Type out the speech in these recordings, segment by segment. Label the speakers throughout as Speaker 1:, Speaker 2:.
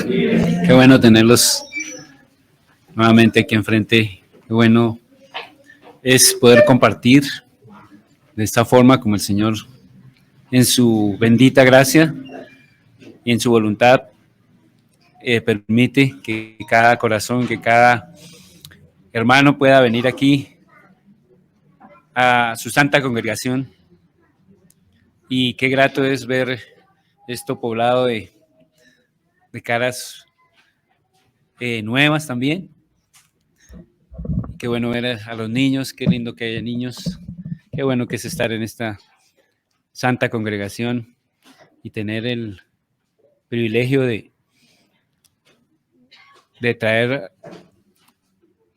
Speaker 1: Qué bueno tenerlos nuevamente aquí enfrente. Qué bueno es poder compartir de esta forma como el Señor en su bendita gracia y en su voluntad permite que cada corazón, que cada hermano pueda venir aquí a su santa congregación. Y qué grato es ver esto poblado de caras nuevas también. Qué bueno ver a los niños, qué lindo que haya niños. Qué bueno que es estar en esta santa congregación y tener el privilegio de traer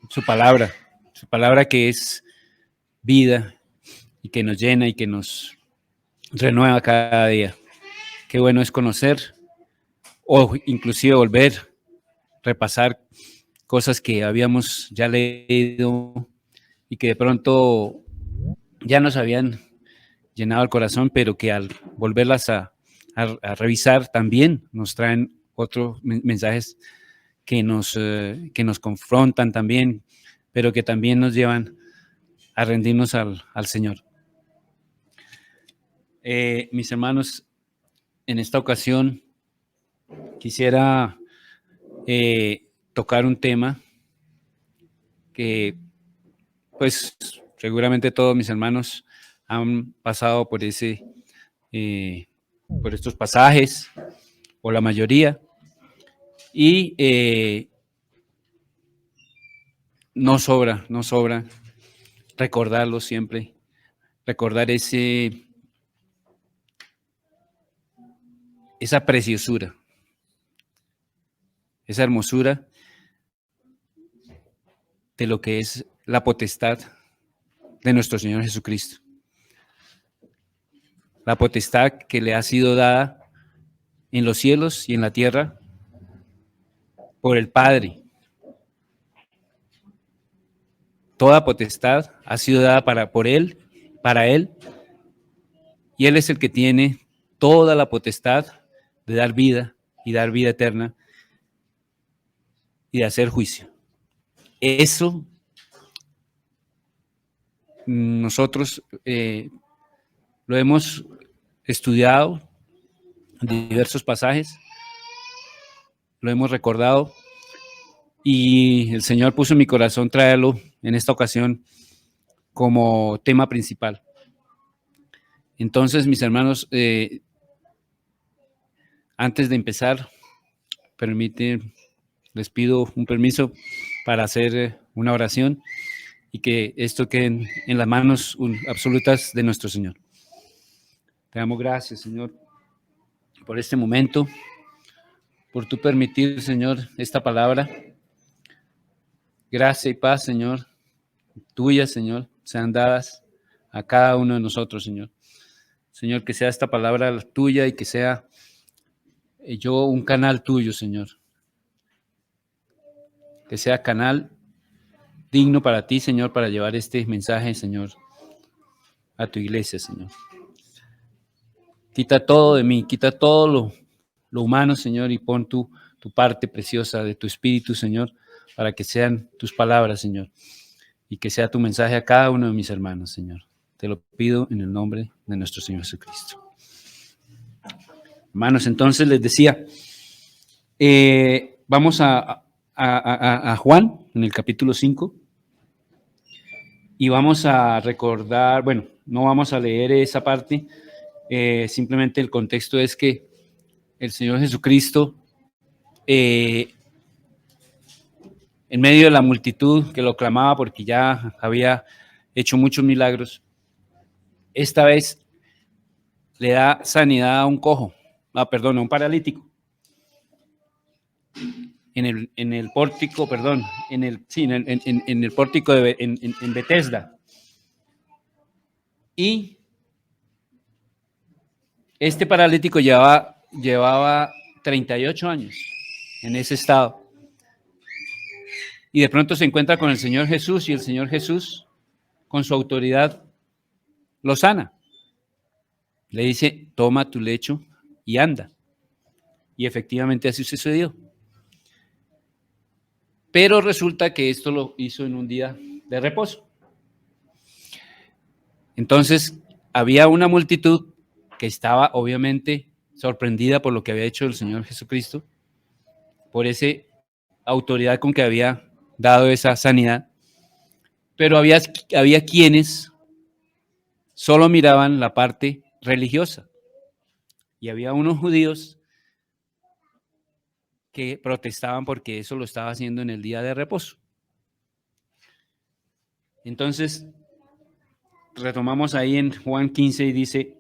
Speaker 1: su palabra que es vida y que nos llena y que nos renueva cada día. Qué bueno es conocer o inclusive volver, repasar cosas que habíamos ya leído y que de pronto ya nos habían llenado el corazón, pero que al volverlas a revisar también nos traen otros mensajes que nos confrontan también, pero que también nos llevan a rendirnos al Señor. Mis hermanos, en esta ocasión quisiera tocar un tema que, pues, seguramente todos mis hermanos han pasado por por estos pasajes, o la mayoría, y no sobra recordarlo siempre, recordar esa preciosura, esa hermosura de lo que es la potestad de nuestro Señor Jesucristo. La potestad que le ha sido dada en los cielos y en la tierra por el Padre. Toda potestad ha sido dada para Él, y Él es el que tiene toda la potestad de dar vida y dar vida eterna y de hacer juicio. Eso nosotros lo hemos estudiado en diversos pasajes, lo hemos recordado, y el Señor puso en mi corazón traerlo en esta ocasión como tema principal. Entonces, mis hermanos, antes de empezar, les pido un permiso para hacer una oración y que esto quede en las manos absolutas de nuestro Señor. Te damos gracias, Señor, por este momento, por tu permitir, Señor, esta palabra. Gracia y paz, Señor, tuya, Señor, sean dadas a cada uno de nosotros, Señor. Señor, que sea esta palabra tuya y que sea yo un canal tuyo, Señor. Que sea canal digno para ti, Señor, para llevar este mensaje, Señor, a tu iglesia, Señor. Quita todo de mí, quita todo lo humano, Señor, y pon tu parte preciosa de tu espíritu, Señor, para que sean tus palabras, Señor, y que sea tu mensaje a cada uno de mis hermanos, Señor. Te lo pido en el nombre de nuestro Señor Jesucristo. Hermanos, entonces les decía, vamos a Juan, en el capítulo 5, y vamos a recordar, bueno, no vamos a leer esa parte, simplemente el contexto es que el Señor Jesucristo, en medio de la multitud que lo clamaba porque ya había hecho muchos milagros, esta vez le da sanidad a un cojo, a un paralítico. En el pórtico, en el pórtico en Betesda. Y este paralítico llevaba 38 años en ese estado. Y de pronto se encuentra con el Señor Jesús, y el Señor Jesús, con su autoridad, lo sana. Le dice, toma tu lecho y anda. Y efectivamente así sucedió. Pero resulta que esto lo hizo en un día de reposo. Entonces, había una multitud que estaba obviamente sorprendida por lo que había hecho el Señor Jesucristo, por esa autoridad con que había dado esa sanidad, pero había quienes solo miraban la parte religiosa y había unos judíos que protestaban porque eso lo estaba haciendo en el día de reposo. Entonces, retomamos ahí en Juan 15 y dice,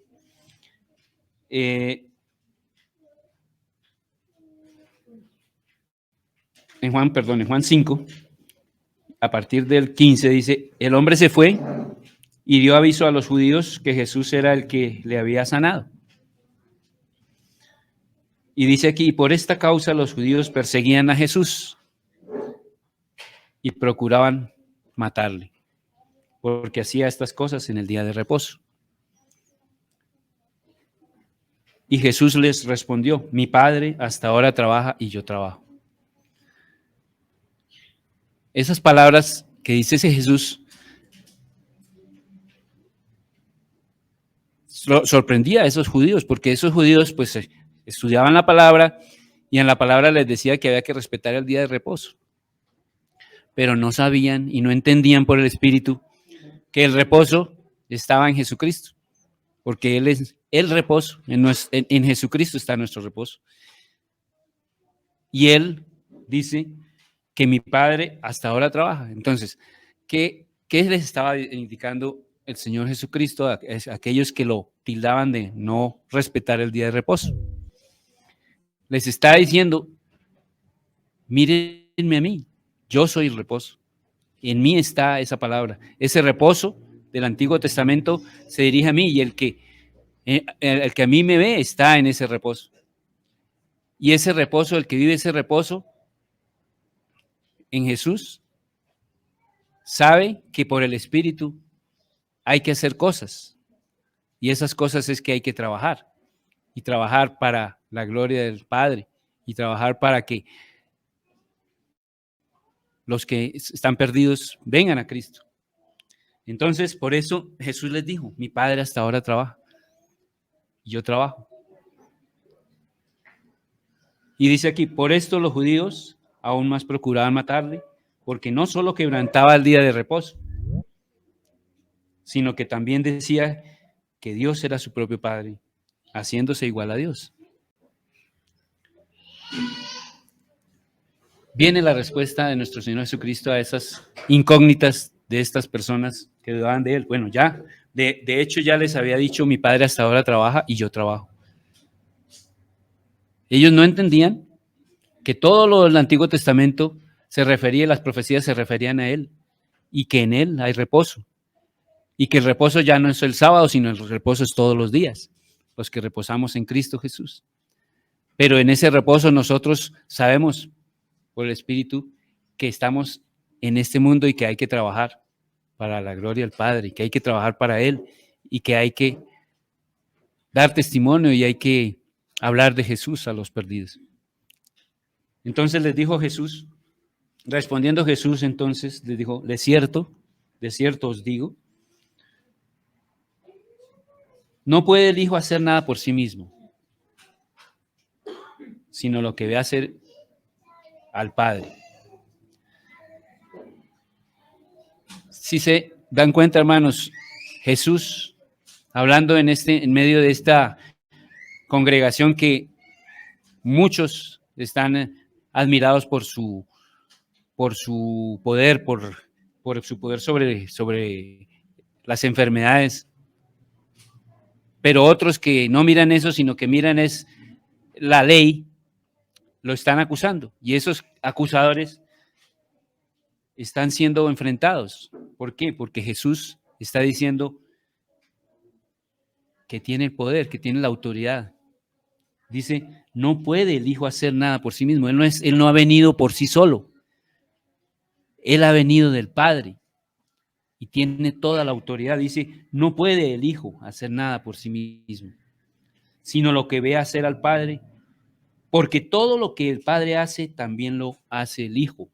Speaker 1: en Juan 5, a partir del 15 dice, el hombre se fue y dio aviso a los judíos que Jesús era el que le había sanado. Y dice aquí, por esta causa los judíos perseguían a Jesús y procuraban matarle, porque hacía estas cosas en el día de reposo. Y Jesús les respondió, mi Padre hasta ahora trabaja y yo trabajo. Esas palabras que dice ese Jesús sorprendía a esos judíos, porque esos judíos pues estudiaban la palabra y en la palabra les decía que había que respetar el día de reposo, pero no sabían y no entendían por el Espíritu que el reposo estaba en Jesucristo, porque Él es el reposo, en Jesucristo está nuestro reposo. Y Él dice que mi Padre hasta ahora trabaja. Entonces, ¿qué les estaba indicando el Señor Jesucristo a aquellos que lo tildaban de no respetar el día de reposo? Les está diciendo, mírenme a mí, yo soy el reposo. En mí está esa palabra. Ese reposo del Antiguo Testamento se dirige a mí y el que a mí me ve está en ese reposo. Y ese reposo, el que vive ese reposo en Jesús, sabe que por el Espíritu hay que hacer cosas. Y esas cosas es que hay que trabajar. Y trabajar para la gloria del Padre. Y trabajar para que los que están perdidos vengan a Cristo. Entonces, por eso Jesús les dijo, mi Padre hasta ahora trabaja. Y yo trabajo. Y dice aquí, por esto los judíos aún más procuraban matarle, porque no solo quebrantaba el día de reposo, sino que también decía que Dios era su propio Padre, haciéndose igual a Dios. Viene la respuesta de nuestro Señor Jesucristo a esas incógnitas de estas personas que dudaban de Él. Bueno, ya, de hecho ya les había dicho, mi Padre hasta ahora trabaja y yo trabajo. Ellos no entendían que todo lo del Antiguo Testamento las profecías se referían a Él y que en Él hay reposo. Y que el reposo ya no es el sábado, sino el reposo es todos los días, los que reposamos en Cristo Jesús. Pero en ese reposo nosotros sabemos por el Espíritu que estamos en este mundo y que hay que trabajar para la gloria del Padre, y que hay que trabajar para Él y que hay que dar testimonio y hay que hablar de Jesús a los perdidos. Entonces les dijo Jesús, respondiendo Jesús entonces les dijo, de cierto os digo, no puede el Hijo hacer nada por sí mismo, sino lo que ve hacer al Padre. Si se dan cuenta, hermanos, Jesús, hablando en medio de esta congregación que muchos están admirados por su poder, por su poder sobre las enfermedades, pero otros que no miran eso, sino que miran es la ley, lo están acusando. Y esos acusadores están siendo enfrentados. ¿Por qué? Porque Jesús está diciendo que tiene el poder, que tiene la autoridad. Dice, no puede el Hijo hacer nada por sí mismo. Él no ha venido por sí solo. Él ha venido del Padre y tiene toda la autoridad. Dice, no puede el Hijo hacer nada por sí mismo, sino lo que ve hacer al Padre, porque todo lo que el Padre hace, también lo hace el Hijo,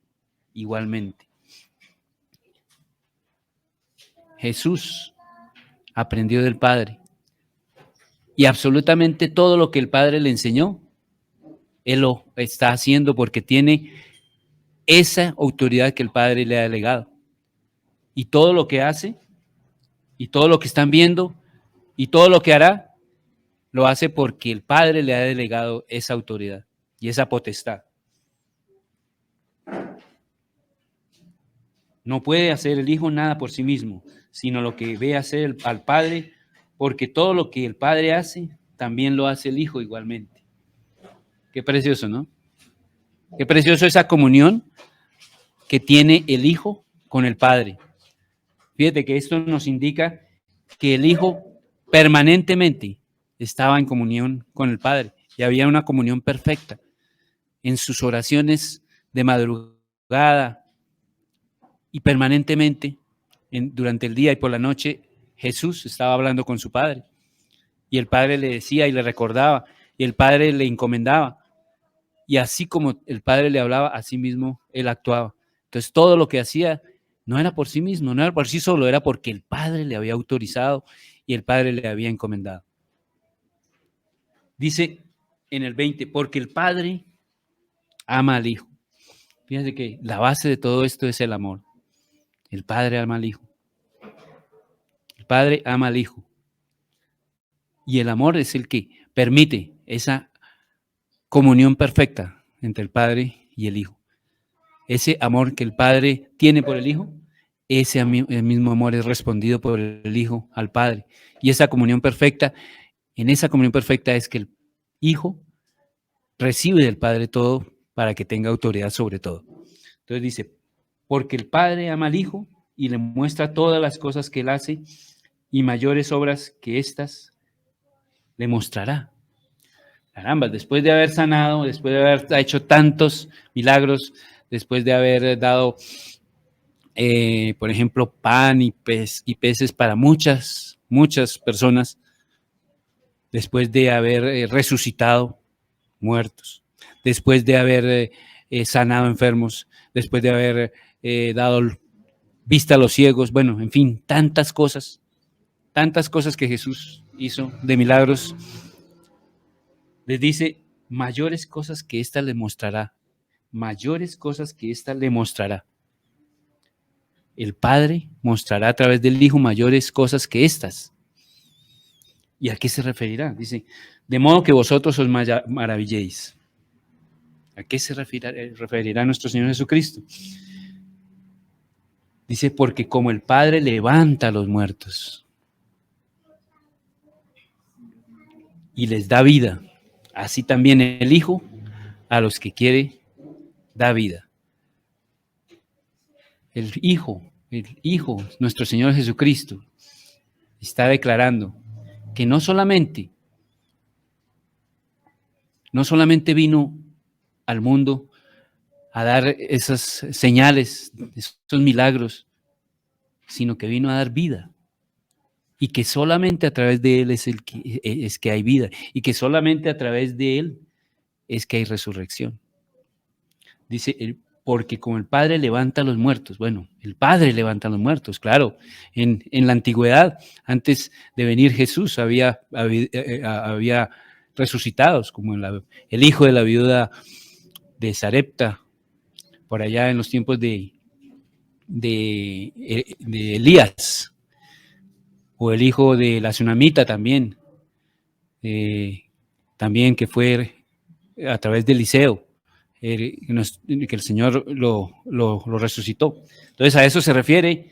Speaker 1: igualmente. Jesús aprendió del Padre y absolutamente todo lo que el Padre le enseñó, Él lo está haciendo porque tiene esa autoridad que el Padre le ha delegado. Y todo lo que hace, y todo lo que están viendo, y todo lo que hará, lo hace porque el Padre le ha delegado esa autoridad y esa potestad. No puede hacer el Hijo nada por sí mismo, sino lo que ve hacer al Padre, porque todo lo que el Padre hace, también lo hace el Hijo igualmente. Qué precioso, ¿no? Qué precioso esa comunión que tiene el Hijo con el Padre. Fíjate que esto nos indica que el Hijo permanentemente estaba en comunión con el Padre y había una comunión perfecta en sus oraciones de madrugada y permanentemente durante el día y por la noche. Jesús estaba hablando con su Padre y el Padre le decía y le recordaba y el Padre le encomendaba, y así como el Padre le hablaba, así mismo él actuaba. Entonces todo lo que hacía no era por sí mismo, no era por sí solo, era porque el Padre le había autorizado y el Padre le había encomendado. Dice en el 20, porque el Padre ama al Hijo. Fíjense que la base de todo esto es el amor. El Padre ama al Hijo. El Padre ama al Hijo. Y el amor es el que permite esa comunión perfecta entre el Padre y el Hijo. Ese amor que el Padre tiene por el Hijo, ese el mismo amor es respondido por el Hijo al Padre. Y esa comunión perfecta, en esa comunión perfecta es que el Hijo recibe del Padre todo para que tenga autoridad sobre todo. Entonces dice, porque el Padre ama al Hijo y le muestra todas las cosas que él hace, y mayores obras que éstas le mostrará. Caramba, después de haber sanado, después de haber hecho tantos milagros, después de haber dado, por ejemplo, pan y peces para muchas personas, después de haber resucitado muertos, después de haber sanado enfermos, después de haber dado vista a los ciegos, bueno, en fin, tantas cosas que Jesús hizo de milagros. Les dice, mayores cosas que ésta le mostrará, mayores cosas que ésta le mostrará. El Padre mostrará a través del Hijo mayores cosas que estas. ¿Y a qué se referirá? Dice, de modo que vosotros os maravilléis. ¿A qué se referirá nuestro Señor Jesucristo? Dice, porque como el Padre levanta a los muertos y les da vida, así también el Hijo a los que quiere da vida. El Hijo, nuestro Señor Jesucristo, está declarando que no solamente vino al mundo a dar esas señales, esos milagros, sino que vino a dar vida. Y que solamente a través de Él es que hay vida. Y que solamente a través de Él es que hay resurrección. Dice, porque como el Padre levanta a los muertos, bueno, el Padre levanta a los muertos, claro. En la antigüedad, antes de venir Jesús, había resucitados, como el hijo de la viuda de Sarepta, por allá en los tiempos de Elías, o el hijo de la tsunamita también, también que fue a través de Eliseo, que el Señor lo resucitó. Entonces a eso se refiere,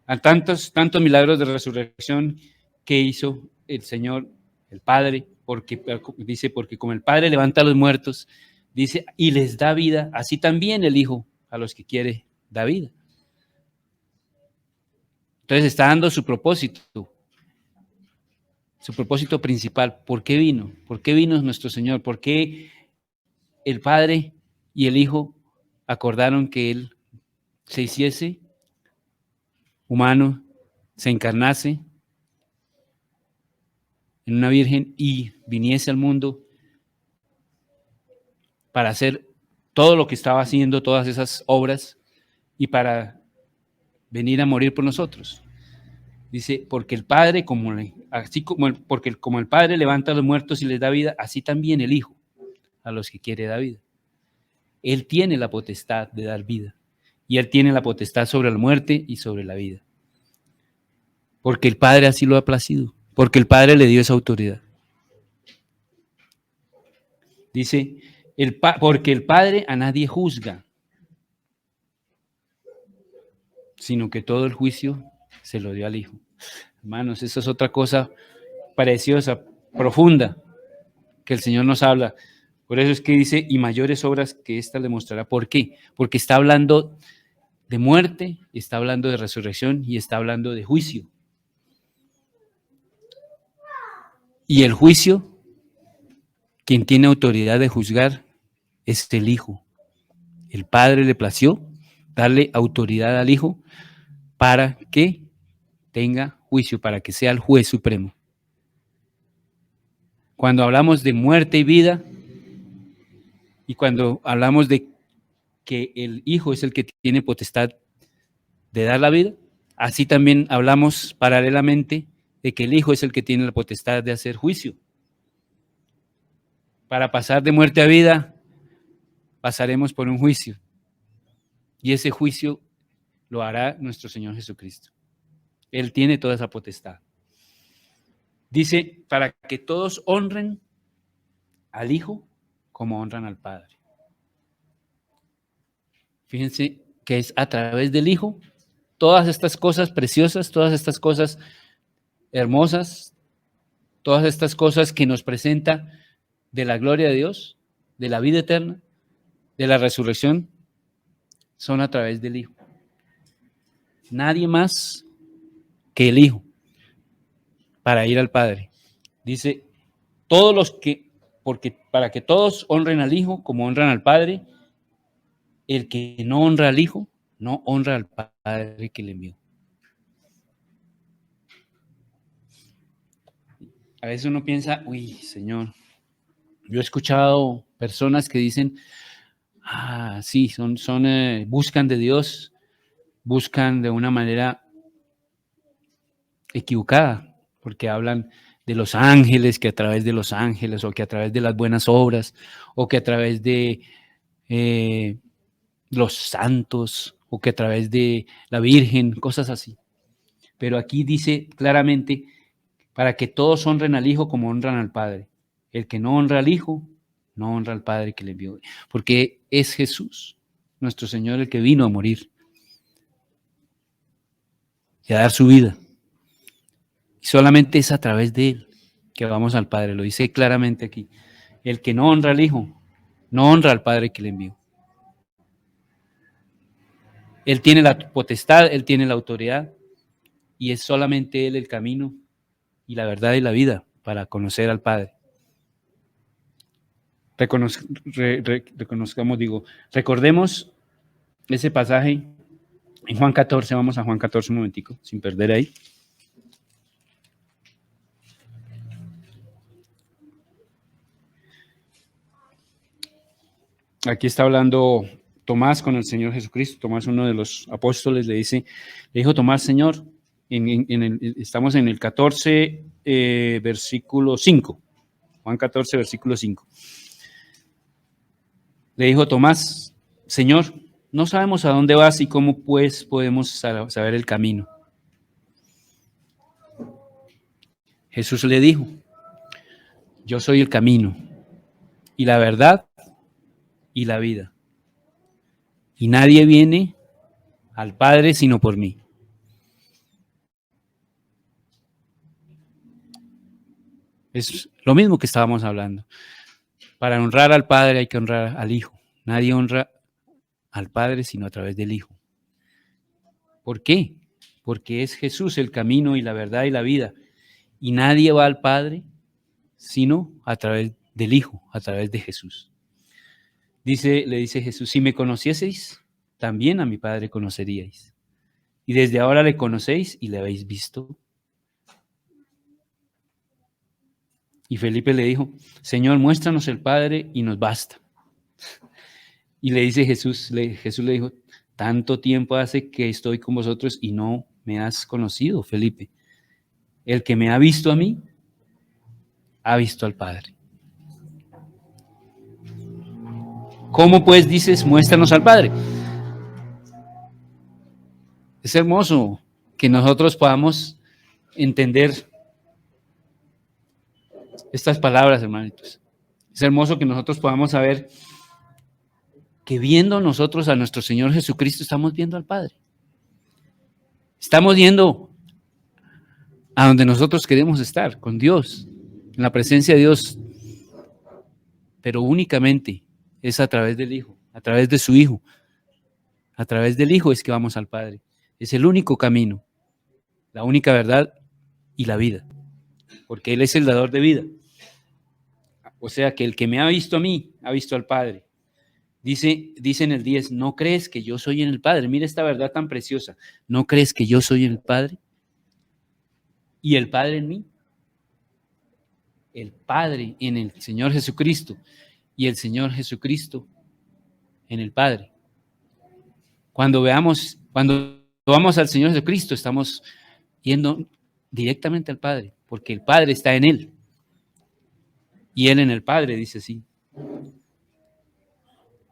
Speaker 1: a tantos milagros de resurrección que hizo el Señor, el Padre, porque dice, porque como el Padre levanta a los muertos, dice, y les da vida, así también el Hijo a los que quiere da vida. Entonces está dando su propósito principal. ¿Por qué vino? ¿Por qué vino nuestro Señor? ¿Por qué el Padre y el Hijo acordaron que Él se hiciese humano, se encarnase en una virgen y viniese al mundo para hacer todo lo que estaba haciendo, todas esas obras, y para venir a morir por nosotros. Dice, porque el Padre, como el Padre levanta a los muertos y les da vida, así también el Hijo a los que quiere da vida. Él tiene la potestad de dar vida, y Él tiene la potestad sobre la muerte y sobre la vida. Porque el Padre así lo ha placido, porque el Padre le dio esa autoridad. Dice, porque el Padre a nadie juzga, sino que todo el juicio se lo dio al Hijo. Hermanos, esa es otra cosa preciosa, profunda, que el Señor nos habla. Por eso es que dice, y mayores obras que ésta le mostrará. ¿Por qué? Porque está hablando de muerte, está hablando de resurrección y está hablando de juicio. Y el juicio, quien tiene autoridad de juzgar, es el Hijo. El Padre le plació darle autoridad al Hijo para que tenga juicio, para que sea el juez supremo. Cuando hablamos de muerte y vida, y cuando hablamos de que el Hijo es el que tiene potestad de dar la vida, así también hablamos paralelamente de que el Hijo es el que tiene la potestad de hacer juicio. Para pasar de muerte a vida, pasaremos por un juicio. Y ese juicio lo hará nuestro Señor Jesucristo. Él tiene toda esa potestad. Dice, para que todos honren al Hijo como honran al Padre. Fíjense que es a través del Hijo, todas estas cosas preciosas, todas estas cosas hermosas, todas estas cosas que nos presenta de la gloria de Dios, de la vida eterna, de la resurrección, son a través del Hijo. Nadie más que el Hijo para ir al Padre. Dice, todos los que, porque para que todos honren al Hijo como honran al Padre, el que no honra al Hijo, no honra al Padre que le envió. A veces uno piensa, uy, Señor, yo he escuchado personas que dicen, sí, buscan de Dios, buscan de una manera equivocada, porque hablan de los ángeles, que a través de los ángeles, o que a través de las buenas obras, o que a través de los santos, o que a través de la Virgen, cosas así. Pero aquí dice claramente, para que todos honren al Hijo como honran al Padre. El que no honra al Hijo, no honra al Padre que le envió. Porque es Jesús, nuestro Señor, el que vino a morir y a dar su vida. Y solamente es a través de Él que vamos al Padre. Lo dice claramente aquí. El que no honra al Hijo, no honra al Padre que le envió. Él tiene la potestad, Él tiene la autoridad, y es solamente Él el camino y la verdad y la vida para conocer al Padre. Recordemos ese pasaje en Juan 14, vamos a Juan 14 un momentico, sin perder ahí. Aquí está hablando Tomás con el Señor Jesucristo. Tomás, uno de los apóstoles, le dijo Tomás, Señor, estamos en el 14, versículo 5. Juan 14, versículo 5. Le dijo Tomás, Señor, no sabemos a dónde vas y cómo pues podemos saber el camino. Jesús le dijo, yo soy el camino y la verdad y la vida. Y nadie viene al Padre sino por mí. Es lo mismo que estábamos hablando. Para honrar al Padre hay que honrar al Hijo. Nadie honra al Padre sino a través del Hijo. ¿Por qué? Porque es Jesús el camino y la verdad y la vida. Y nadie va al Padre sino a través del Hijo, a través de Jesús. Le dice Jesús, si me conocieseis, también a mi Padre conoceríais. Y desde ahora le conocéis y le habéis visto. Y Felipe le dijo, Señor, muéstranos el Padre y nos basta. Y le dice Jesús le dijo, tanto tiempo hace que estoy con vosotros y no me has conocido, Felipe. El que me ha visto a mí, ha visto al Padre. ¿Cómo pues dices, muéstranos al Padre? Es hermoso que nosotros podamos entender estas palabras, hermanitos. Es hermoso que nosotros podamos saber que viendo nosotros a nuestro Señor Jesucristo, estamos viendo al Padre. Estamos yendo a donde nosotros queremos estar, con Dios, en la presencia de Dios, pero únicamente es a través del Hijo, a través de su Hijo. A través del Hijo es que vamos al Padre. Es el único camino, la única verdad y la vida, porque Él es el dador de vida. O sea que el que me ha visto a mí, ha visto al Padre. Dice en el 10, ¿no crees que yo soy en el Padre? Mira esta verdad tan preciosa. ¿No crees que yo soy en el Padre? ¿Y el Padre en mí? El Padre en el Señor Jesucristo y el Señor Jesucristo en el Padre. Cuando vamos al Señor Jesucristo, estamos yendo directamente al Padre, porque el Padre está en Él. Y Él en el Padre, dice así.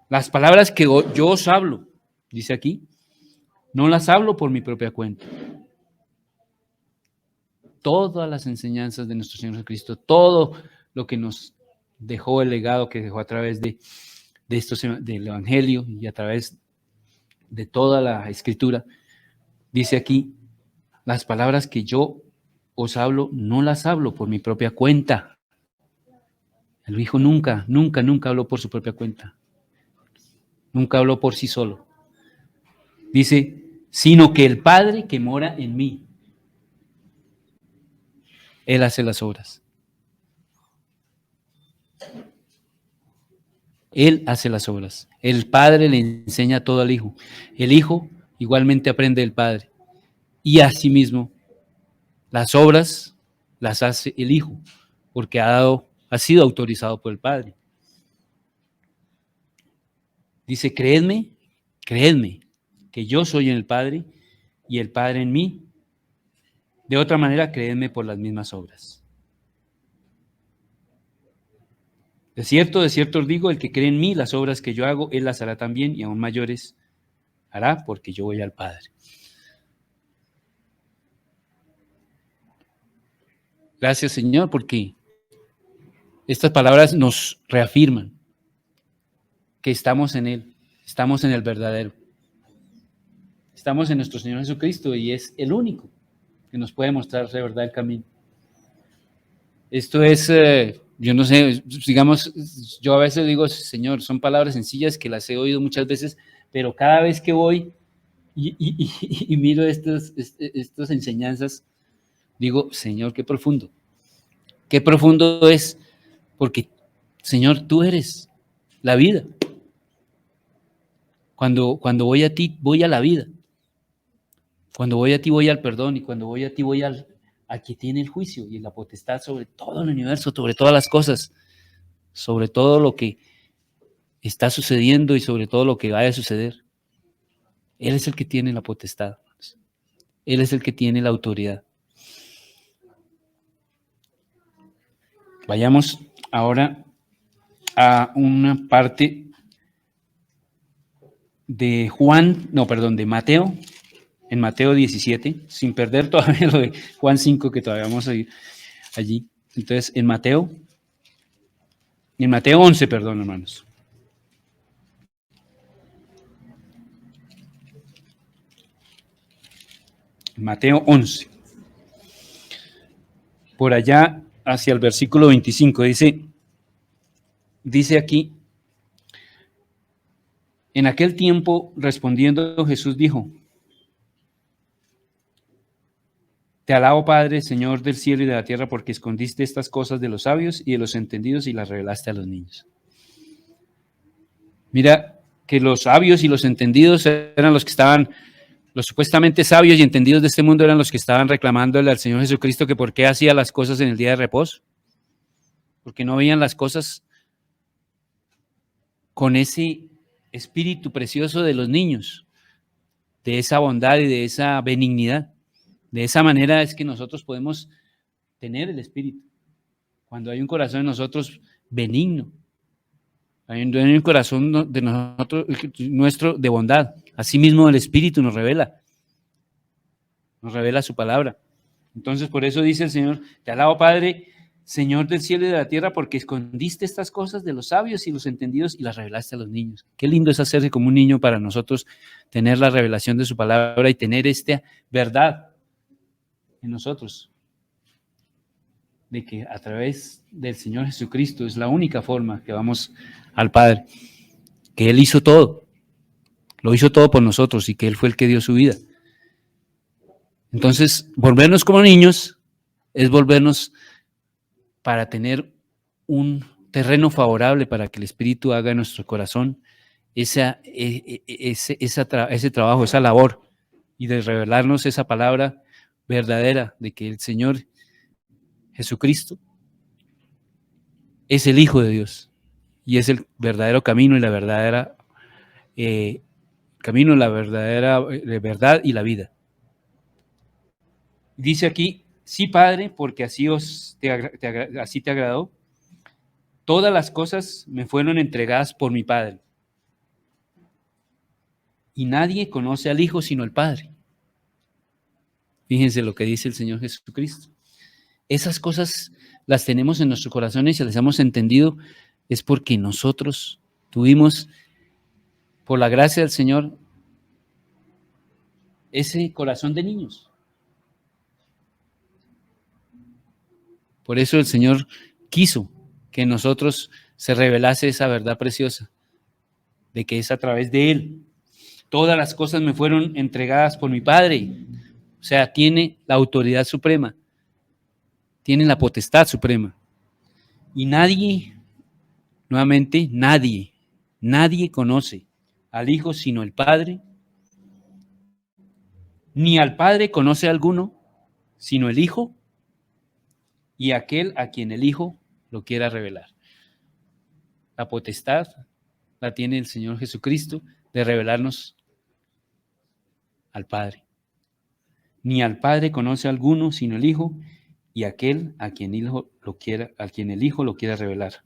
Speaker 1: Las palabras que yo os hablo, dice aquí, no las hablo por mi propia cuenta. Todas las enseñanzas de nuestro Señor Jesucristo, todo lo que nos dejó, el legado que dejó a través del Evangelio y a través de toda la Escritura, dice aquí, las palabras que yo os hablo, no las hablo por mi propia cuenta. El Hijo nunca habló por su propia cuenta. Nunca habló por sí solo. Dice, sino que el Padre que mora en mí, Él hace las obras. Él hace las obras. El Padre le enseña todo al Hijo. El Hijo igualmente aprende del Padre. Y asimismo, las obras las hace el Hijo, porque ha sido autorizado por el Padre. Dice, creedme, que yo soy en el Padre y el Padre en mí. De otra manera, creedme por las mismas obras. De cierto os digo, el que cree en mí, las obras que yo hago, él las hará también y aún mayores hará, porque yo voy al Padre. Gracias, Señor, porque estas palabras nos reafirman que estamos en Él, estamos en el verdadero. Estamos en nuestro Señor Jesucristo y es el único que nos puede mostrar de verdad el camino. Esto es, yo no sé, digamos, yo a veces digo, Señor, son palabras sencillas que las he oído muchas veces, pero cada vez que voy y miro estas enseñanzas, digo, Señor, qué profundo es, porque, Señor, tú eres la vida. Cuando voy a ti, voy a la vida. Cuando voy a ti, voy al perdón, y cuando voy a ti, voy al que tiene el juicio y la potestad sobre todo el universo, sobre todas las cosas, sobre todo lo que está sucediendo y sobre todo lo que vaya a suceder. Él es el que tiene la potestad. Él es el que tiene la autoridad. Vayamos ahora a una parte de de Mateo, en Mateo 17, sin perder todavía lo de Juan 5, que todavía vamos a ir allí. Entonces, en Mateo 11, perdón, hermanos. Mateo 11. Por allá, hacia el versículo 25, dice aquí, en aquel tiempo, respondiendo Jesús dijo, te alabo, Padre, Señor del cielo y de la tierra, porque escondiste estas cosas de los sabios y de los entendidos y las revelaste a los niños. Mira que los sabios y los entendidos eran los que estaban, los supuestamente sabios y entendidos de este mundo eran los que estaban reclamándole al Señor Jesucristo que por qué hacía las cosas en el día de reposo, porque no veían las cosas con ese espíritu precioso de los niños, de esa bondad y de esa benignidad. De esa manera es que nosotros podemos tener el espíritu. Cuando hay un corazón en nosotros benigno, hay un corazón de nosotros, nuestro de bondad. Asimismo el espíritu nos revela su palabra. Entonces por eso dice el Señor: te alabo, Padre, Señor del cielo y de la tierra, porque escondiste estas cosas de los sabios y los entendidos y las revelaste a los niños. Qué lindo es hacerse como un niño para nosotros, tener la revelación de su palabra y tener esta verdad en nosotros, de que a través del Señor Jesucristo es la única forma que vamos al Padre, que Él hizo todo, lo hizo todo por nosotros y que Él fue el que dio su vida. Entonces, volvernos como niños es volvernos para tener un terreno favorable para que el Espíritu haga en nuestro corazón ese trabajo, esa labor, y de revelarnos esa palabra verdadera de que el Señor Jesucristo es el Hijo de Dios y es el verdadero camino y la verdadera verdad y la vida. Dice aquí: sí, Padre, porque así te agradó. Todas las cosas me fueron entregadas por mi Padre. Y nadie conoce al Hijo sino el Padre. Fíjense lo que dice el Señor Jesucristo. Esas cosas las tenemos en nuestro corazón y si las hemos entendido es porque nosotros tuvimos, por la gracia del Señor, ese corazón de niños. Por eso el Señor quiso que en nosotros se revelase esa verdad preciosa, de que es a través de Él. Todas las cosas me fueron entregadas por mi Padre. O sea, tiene la autoridad suprema, tiene la potestad suprema. Y nadie, nuevamente, nadie conoce al Hijo sino el Padre, ni al Padre conoce alguno sino el Hijo y aquel a quien el Hijo lo quiera revelar. La potestad la tiene el Señor Jesucristo de revelarnos al Padre. Ni al Padre conoce alguno sino el Hijo y aquel a quien el Hijo lo quiera revelar.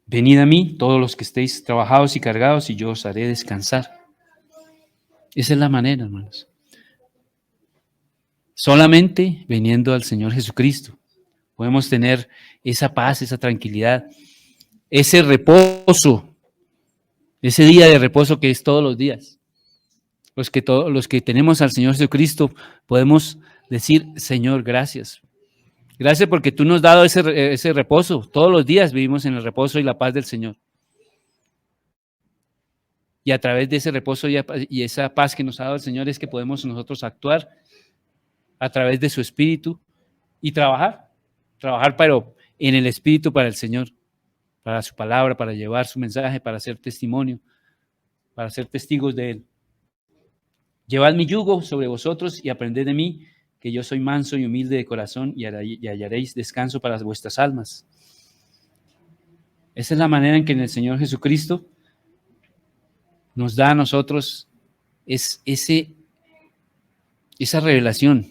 Speaker 1: Venid a mí, todos los que estéis trabajados y cargados, y yo os haré descansar. Esa es la manera, hermanos. Solamente viniendo al Señor Jesucristo podemos tener esa paz, esa tranquilidad, ese reposo, ese día de reposo que es todos los días. Los que tenemos al Señor Jesucristo podemos decir: Señor, gracias. Gracias porque tú nos has dado ese reposo. Todos los días vivimos en el reposo y la paz del Señor. Y a través de ese reposo y esa paz que nos ha dado el Señor es que podemos nosotros actuar a través de su Espíritu y trabajar pero en el Espíritu para el Señor, para su palabra, para llevar su mensaje, para hacer testimonio, para ser testigos de Él. Llevad mi yugo sobre vosotros y aprended de mí, que yo soy manso y humilde de corazón, y hallaréis descanso para vuestras almas. Esa es la manera en que el Señor Jesucristo nos da a nosotros esa revelación,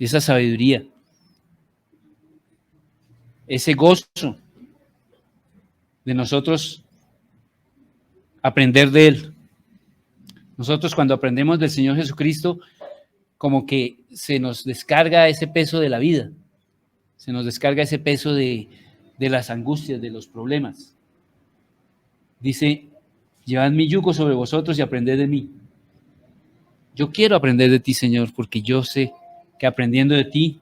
Speaker 1: esa sabiduría, ese gozo de nosotros aprender de Él. Nosotros cuando aprendemos del Señor Jesucristo, como que se nos descarga ese peso de la vida, se nos descarga ese peso de las angustias, de los problemas. Dice: llevad mi yugo sobre vosotros y aprended de mí. Yo quiero aprender de ti, Señor, porque yo sé que aprendiendo de ti,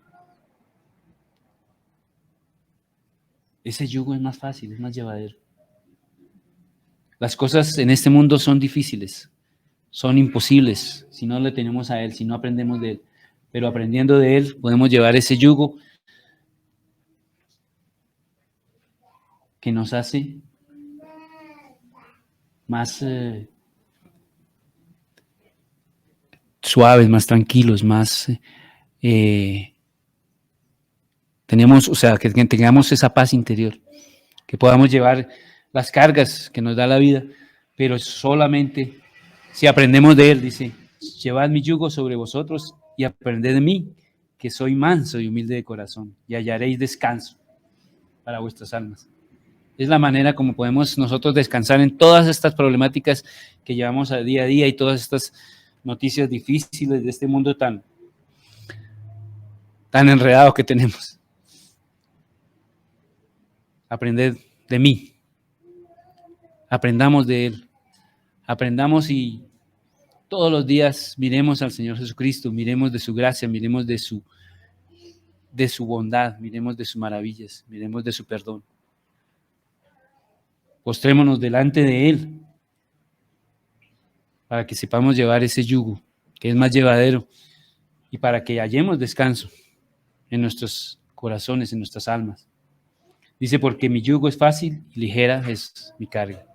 Speaker 1: ese yugo es más fácil, es más llevadero. Las cosas en este mundo son difíciles, son imposibles si no le tenemos a Él, si no aprendemos de Él. Pero aprendiendo de Él podemos llevar ese yugo que nos hace más suaves, más tranquilos, más tenemos, o sea, que tengamos esa paz interior, que podamos llevar las cargas que nos da la vida, pero solamente si aprendemos de Él. Dice, llevad mi yugo sobre vosotros y aprended de mí, que soy manso y humilde de corazón, y hallaréis descanso para vuestras almas. Es la manera como podemos nosotros descansar en todas estas problemáticas que llevamos a día y todas estas noticias difíciles de este mundo tan enredado que tenemos. Aprended de mí, aprendamos de Él, aprendamos y todos los días miremos al Señor Jesucristo, miremos de su gracia, miremos de su bondad, miremos de sus maravillas, miremos de su perdón. Postrémonos delante de Él para que sepamos llevar ese yugo que es más llevadero y para que hallemos descanso en nuestros corazones, en nuestras almas. Dice, porque mi yugo es fácil y ligera es mi carga.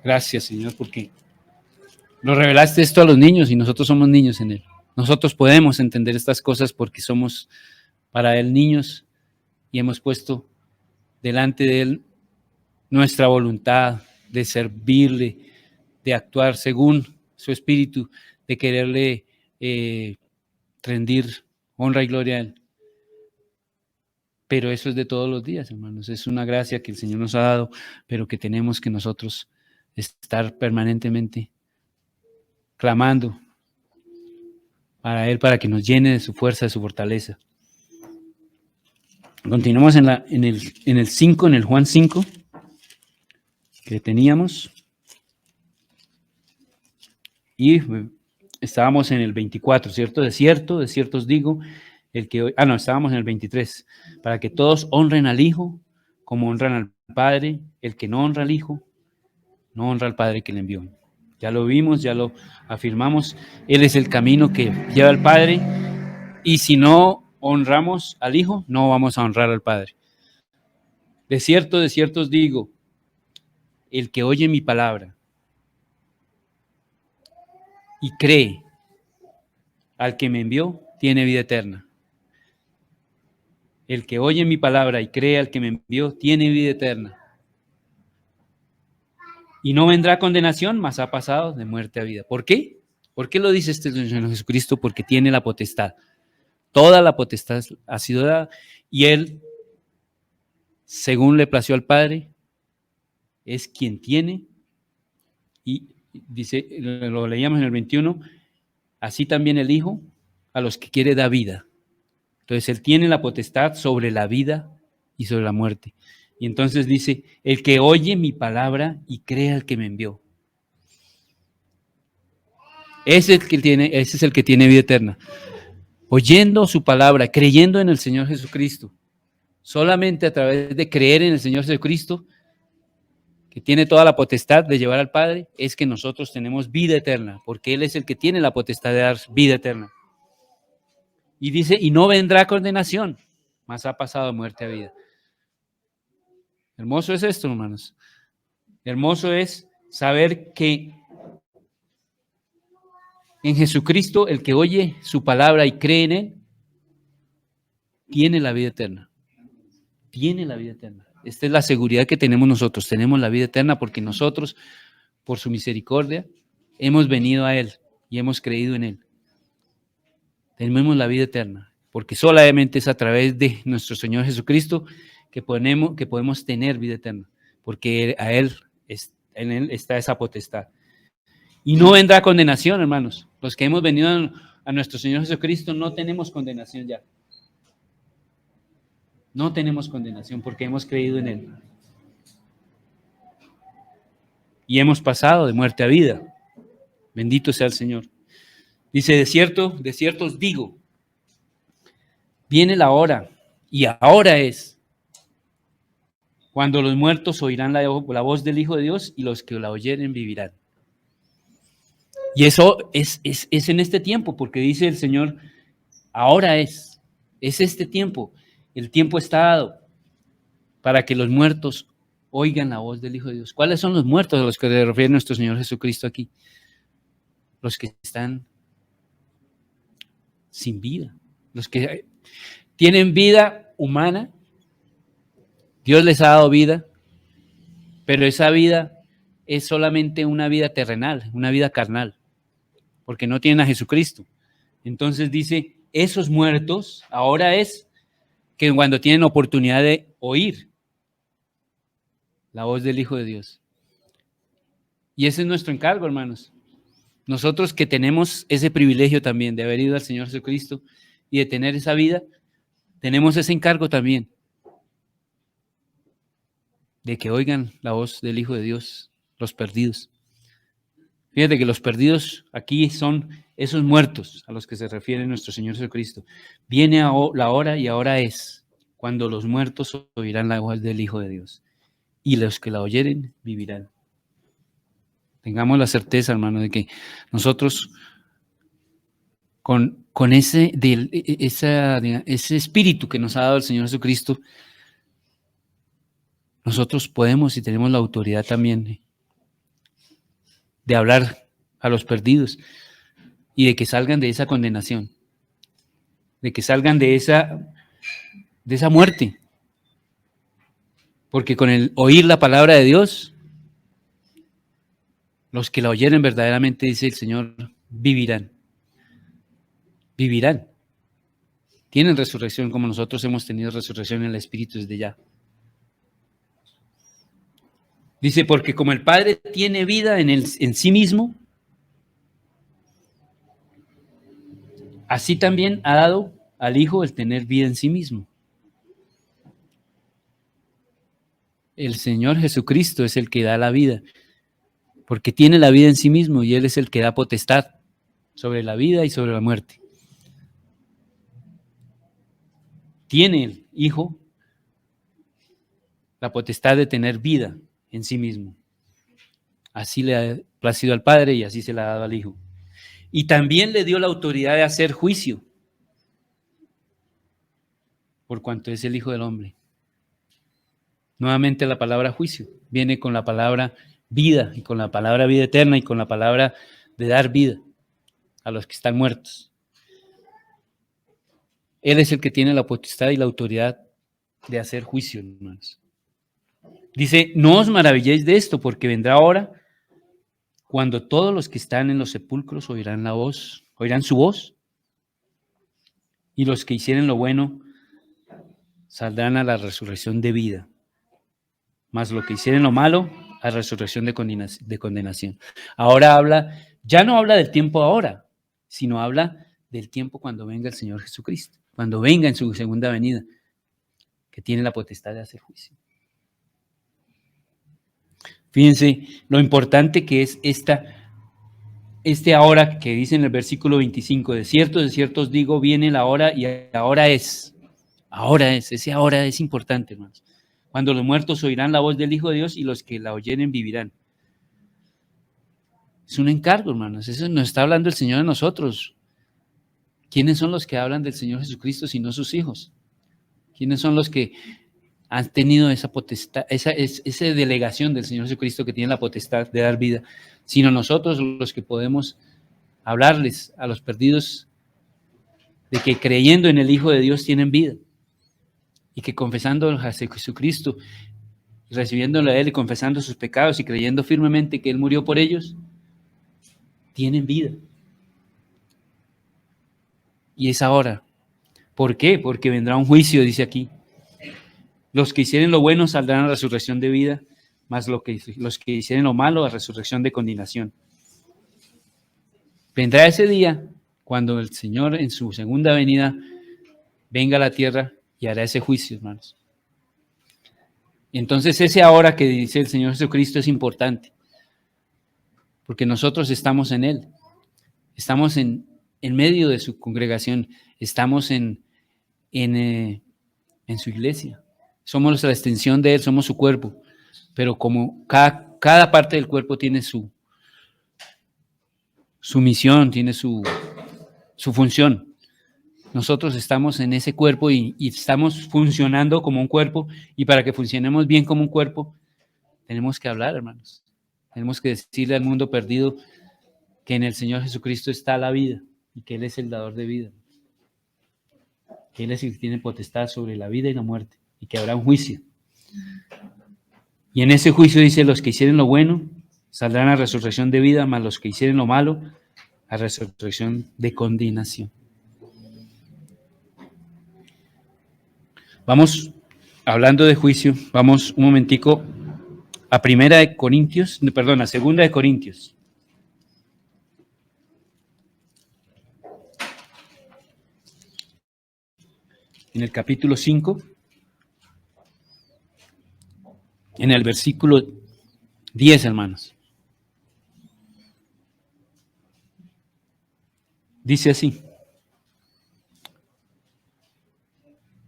Speaker 1: Gracias, Señor, porque nos revelaste esto a los niños y nosotros somos niños en Él. Nosotros podemos entender estas cosas porque somos para Él niños y hemos puesto delante de Él nuestra voluntad de servirle, de actuar según su espíritu, de quererle rendir honra y gloria a Él. Pero eso es de todos los días, hermanos. Es una gracia que el Señor nos ha dado, pero que tenemos que nosotros estar permanentemente clamando para Él, para que nos llene de su fuerza, de su fortaleza. Continuamos en el 5, en el Juan 5, que teníamos. Y estábamos en el 24, ¿cierto? De cierto os digo, estábamos en el 23. Para que todos honren al Hijo como honran al Padre. El que no honra al Hijo, no honra al Padre que le envió. Ya lo vimos, ya lo afirmamos. Él es el camino que lleva al Padre. Y si no honramos al Hijo, no vamos a honrar al Padre. De cierto os digo, el que oye mi palabra y cree al que me envió, tiene vida eterna. El que oye mi palabra y cree al que me envió, tiene vida eterna. Y no vendrá condenación, mas ha pasado de muerte a vida. ¿Por qué? ¿Por qué lo dice este Señor Jesucristo? Porque tiene la potestad. Toda la potestad ha sido dada y Él, según le plació al Padre, es quien tiene. Y dice, lo leíamos en el 21, así también el Hijo a los que quiere da vida. Entonces Él tiene la potestad sobre la vida y sobre la muerte. Y entonces dice, el que oye mi palabra y cree al que me envió. Ese es el que tiene vida eterna. Oyendo su palabra, creyendo en el Señor Jesucristo. Solamente a través de creer en el Señor Jesucristo, que tiene toda la potestad de llevar al Padre, es que nosotros tenemos vida eterna, porque Él es el que tiene la potestad de dar vida eterna. Y dice, y no vendrá condenación, mas ha pasado de muerte a vida. Hermoso es esto, hermanos. Hermoso es saber que en Jesucristo, el que oye su palabra y cree en Él, tiene la vida eterna. Tiene la vida eterna. Esta es la seguridad que tenemos nosotros. Tenemos la vida eterna porque nosotros, por su misericordia, hemos venido a Él y hemos creído en Él. Tenemos la vida eterna, porque solamente es a través de nuestro Señor Jesucristo que podemos tener vida eterna, porque en Él está esa potestad. Y no vendrá condenación, hermanos. Los que hemos venido a nuestro Señor Jesucristo no tenemos condenación ya. No tenemos condenación porque hemos creído en Él. Y hemos pasado de muerte a vida. Bendito sea el Señor. Dice, de cierto os digo, viene la hora, y ahora es, cuando los muertos oirán la voz del Hijo de Dios, y los que la oyeren vivirán. Y eso es en este tiempo, porque dice el Señor, ahora es este tiempo. El tiempo está dado para que los muertos oigan la voz del Hijo de Dios. ¿Cuáles son los muertos a los que se refiere nuestro Señor Jesucristo aquí? los que están sin vida, los que tienen vida humana. Dios les ha dado vida, pero esa vida es solamente una vida terrenal, una vida carnal, porque no tienen a Jesucristo. Entonces dice, esos muertos ahora es que cuando tienen oportunidad de oír la voz del Hijo de Dios. Y ese es nuestro encargo, hermanos. Nosotros que tenemos ese privilegio también de haber ido al Señor Jesucristo y de tener esa vida, tenemos ese encargo también de que oigan la voz del Hijo de Dios, los perdidos. Fíjate que los perdidos aquí son esos muertos a los que se refiere nuestro Señor Jesucristo. Viene la hora y ahora es cuando los muertos oirán la voz del Hijo de Dios y los que la oyeren vivirán. Tengamos la certeza, hermano, de que nosotros con ese espíritu que nos ha dado el Señor Jesucristo, nosotros podemos y tenemos la autoridad también de hablar a los perdidos y de que salgan de esa condenación, de que salgan de esa muerte. Porque con el oír la palabra de Dios, los que la oyeren verdaderamente, dice el Señor, vivirán. Vivirán. Tienen resurrección como nosotros hemos tenido resurrección en el Espíritu desde ya. Dice, porque como el Padre tiene vida en sí mismo, así también ha dado al Hijo el tener vida en sí mismo. El Señor Jesucristo es el que da la vida, porque tiene la vida en sí mismo y Él es el que da potestad sobre la vida y sobre la muerte. Tiene el Hijo la potestad de tener vida en sí mismo. Así le ha placido al Padre y así se la ha dado al Hijo. Y también le dio la autoridad de hacer juicio, por cuanto es el Hijo del Hombre. Nuevamente la palabra juicio viene con la palabra vida y con la palabra vida eterna y con la palabra de dar vida a los que están muertos. Él es el que tiene la potestad y la autoridad de hacer juicio, hermanos. Dice, no os maravilléis de esto, porque vendrá hora cuando todos los que están en los sepulcros oirán su voz, y los que hicieren lo bueno saldrán a la resurrección de vida, mas los que hicieren lo malo a resurrección de condenación. Ahora ya no habla del tiempo ahora, sino habla del tiempo cuando venga el Señor Jesucristo, cuando venga en su segunda venida, que tiene la potestad de hacer juicio. Fíjense lo importante que es este ahora que dice en el versículo 25, de cierto os digo, viene la hora y ahora es. Ese ahora es importante, hermanos. Cuando los muertos oirán la voz del Hijo de Dios y los que la oyeren vivirán. Es un encargo, hermanos. Eso nos está hablando el Señor a nosotros. ¿Quiénes son los que hablan del Señor Jesucristo si no sus hijos? ¿Quiénes son los que han tenido esa potestad, esa delegación del Señor Jesucristo que tiene la potestad de dar vida? Sino nosotros los que podemos hablarles a los perdidos de que creyendo en el Hijo de Dios tienen vida y que confesando a Jesucristo, recibiéndolo a Él y confesando sus pecados y creyendo firmemente que Él murió por ellos, tienen vida. Y es ahora. ¿Por qué? Porque vendrá un juicio, dice aquí. Los que hicieren lo bueno saldrán a resurrección de vida, más los que hicieren lo malo a resurrección de condenación. Vendrá ese día cuando el Señor en su segunda venida venga a la tierra y hará ese juicio, hermanos. Entonces ese ahora que dice el Señor Jesucristo es importante, porque nosotros estamos en Él, estamos en medio de su congregación, estamos en su iglesia, somos la extensión de Él, somos su cuerpo, pero como cada parte del cuerpo tiene su misión, tiene su función. Nosotros estamos en ese cuerpo y estamos funcionando como un cuerpo, y para que funcionemos bien como un cuerpo, tenemos que hablar, hermanos. Tenemos que decirle al mundo perdido que en el Señor Jesucristo está la vida y que Él es el dador de vida, que Él es el que tiene potestad sobre la vida y la muerte y que habrá un juicio. Y en ese juicio dice, los que hicieron lo bueno saldrán a resurrección de vida, mas los que hicieron lo malo a resurrección de condenación. Vamos, hablando de juicio, vamos un momentico a Segunda de Corintios. En el capítulo 5, en el versículo 10, hermanos. Dice así: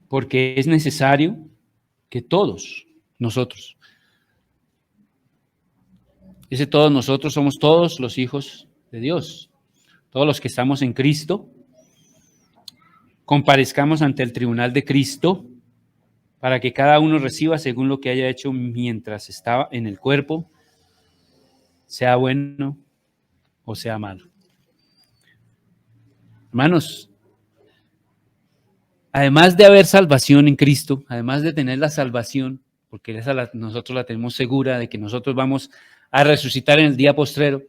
Speaker 1: porque es necesario que todos nosotros, todos nosotros somos todos los hijos de Dios, todos los que estamos en Cristo, comparezcamos ante el tribunal de Cristo para que cada uno reciba según lo que haya hecho mientras estaba en el cuerpo, sea bueno o sea malo. Hermanos, además de haber salvación en Cristo, además de tener la salvación, porque nosotros la tenemos segura de que nosotros vamos a resucitar en el día postrero,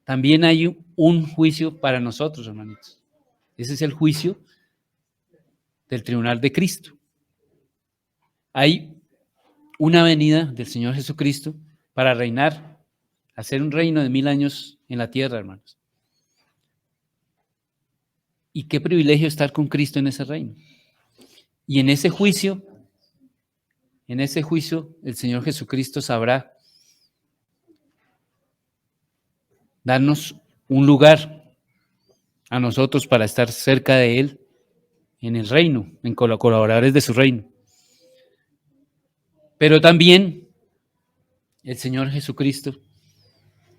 Speaker 1: también hay un juicio para nosotros, hermanitos. Ese es el juicio del tribunal de Cristo. Hay una venida del Señor Jesucristo para reinar, hacer un reino de 1000 años en la tierra, hermanos. Y qué privilegio estar con Cristo en ese reino. Y en ese juicio, el Señor Jesucristo sabrá darnos un lugar a nosotros para estar cerca de Él en el reino, en colaboradores de su reino. Pero también el Señor Jesucristo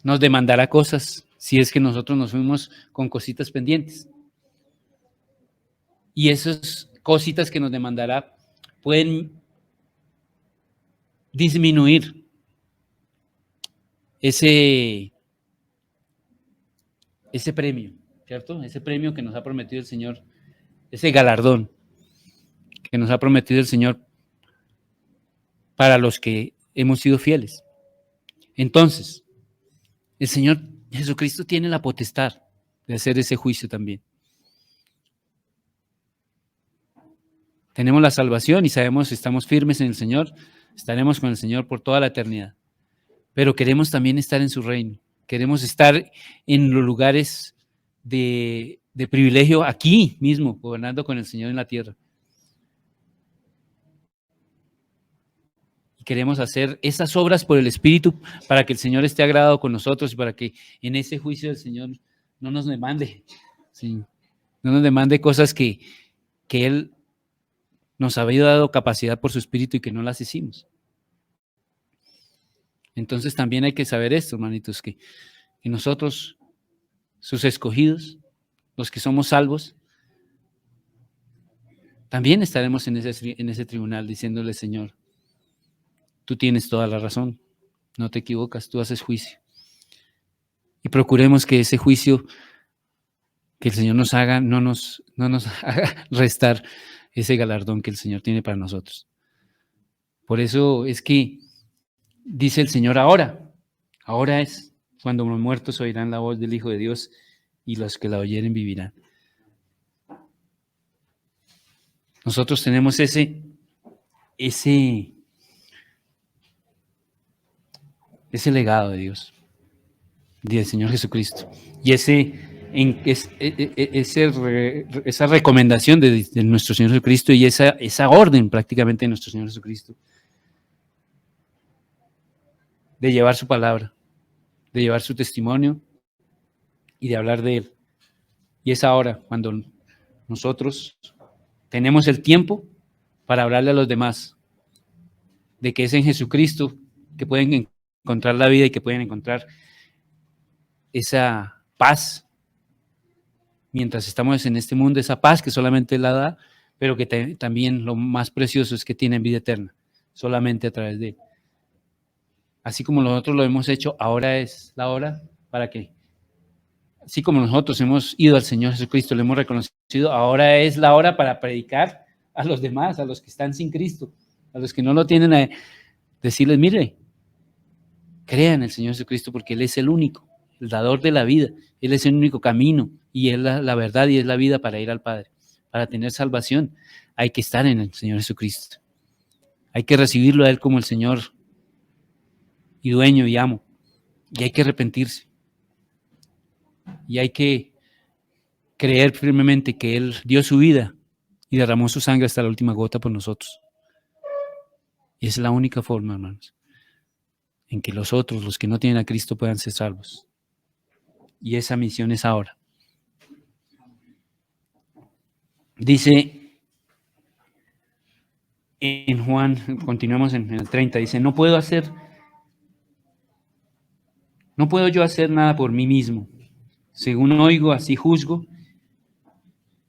Speaker 1: nos demandará cosas si es que nosotros nos fuimos con cositas pendientes. Y esas cositas que nos demandará pueden disminuir ese premio, ¿cierto? Ese premio que nos ha prometido el Señor, ese galardón que nos ha prometido el Señor para los que hemos sido fieles. Entonces, el Señor Jesucristo tiene la potestad de hacer ese juicio también. Tenemos la salvación y sabemos que estamos firmes en el Señor, estaremos con el Señor por toda la eternidad. Pero queremos también estar en su reino, queremos estar en los lugares de privilegio aquí mismo, gobernando con el Señor en la tierra. Y queremos hacer esas obras por el Espíritu para que el Señor esté agradado con nosotros y para que en ese juicio del Señor no nos demande, ¿sí? No nos demande cosas que Él nos había dado capacidad por su Espíritu y que no las hicimos. Entonces también hay que saber esto, hermanitos, que nosotros, sus escogidos, los que somos salvos, también estaremos en ese tribunal diciéndole: Señor, tú tienes toda la razón, no te equivocas, tú haces juicio. Y procuremos que ese juicio que el Señor nos haga no nos haga restar ese galardón que el Señor tiene para nosotros. Por eso es que dice el Señor: ahora es cuando los muertos oirán la voz del Hijo de Dios y los que la oyeren vivirán. Nosotros tenemos ese legado de Dios, del Señor Jesucristo, y esa recomendación de nuestro Señor Jesucristo y esa orden prácticamente de nuestro Señor Jesucristo de llevar su palabra, de llevar su testimonio y de hablar de Él. Y es ahora cuando nosotros tenemos el tiempo para hablarle a los demás de que es en Jesucristo que pueden encontrar la vida y que pueden encontrar esa paz mientras estamos en este mundo, esa paz que solamente Él la da, pero que también lo más precioso es que tienen vida eterna, solamente a través de Él. Así como nosotros lo hemos hecho, ahora es la hora para que, así como nosotros hemos ido al Señor Jesucristo, le hemos reconocido, ahora es la hora para predicar a los demás, a los que están sin Cristo, a los que no lo tienen, a decirles, mire, crean en el Señor Jesucristo porque Él es el único, el dador de la vida. Él es el único camino y es la verdad y es la vida para ir al Padre. Para tener salvación hay que estar en el Señor Jesucristo. Hay que recibirlo a Él como el Señor y dueño y amo. Y hay que arrepentirse. Y hay que creer firmemente que Él dio su vida y derramó su sangre hasta la última gota por nosotros. Y esa es la única forma, hermanos, en que los otros, los que no tienen a Cristo, puedan ser salvos. Y esa misión es ahora. Dice en Juan, continuamos en el 30, dice, no puedo yo hacer nada por mí mismo. Según oigo, así juzgo,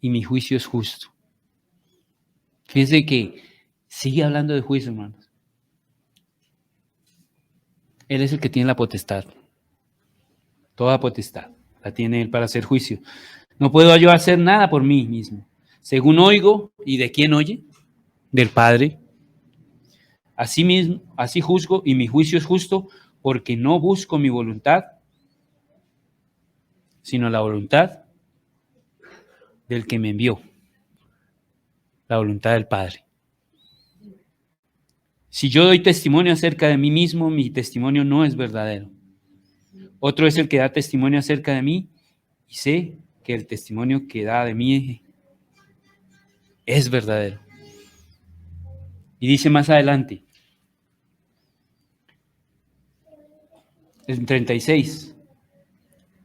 Speaker 1: y mi juicio es justo. Fíjense que sigue hablando de juicio, hermanos. Él es el que tiene la potestad. Toda potestad la tiene Él para hacer juicio. No puedo yo hacer nada por mí mismo. Según oigo, ¿y de quién oye? Del Padre. Así mismo, así juzgo, y mi juicio es justo, porque no busco mi voluntad, sino la voluntad del que me envió, la voluntad del Padre. Si yo doy testimonio acerca de mí mismo, mi testimonio no es verdadero. Otro es el que da testimonio acerca de mí, y sé que el testimonio que da de mí es verdadero. Y dice más adelante, en 36,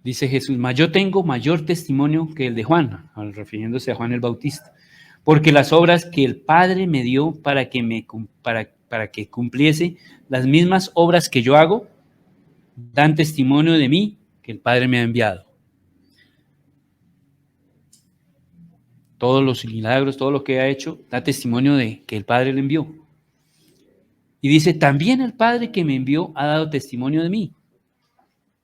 Speaker 1: dice Jesús, mas yo tengo mayor testimonio que el de Juan, refiriéndose a Juan el Bautista, porque las obras que el Padre me dio para que cumpliese las mismas obras que yo hago, dan testimonio de mí que el Padre me ha enviado. Todos los milagros, todo lo que ha hecho, da testimonio de que el Padre le envió. Y dice, también el Padre que me envió ha dado testimonio de mí.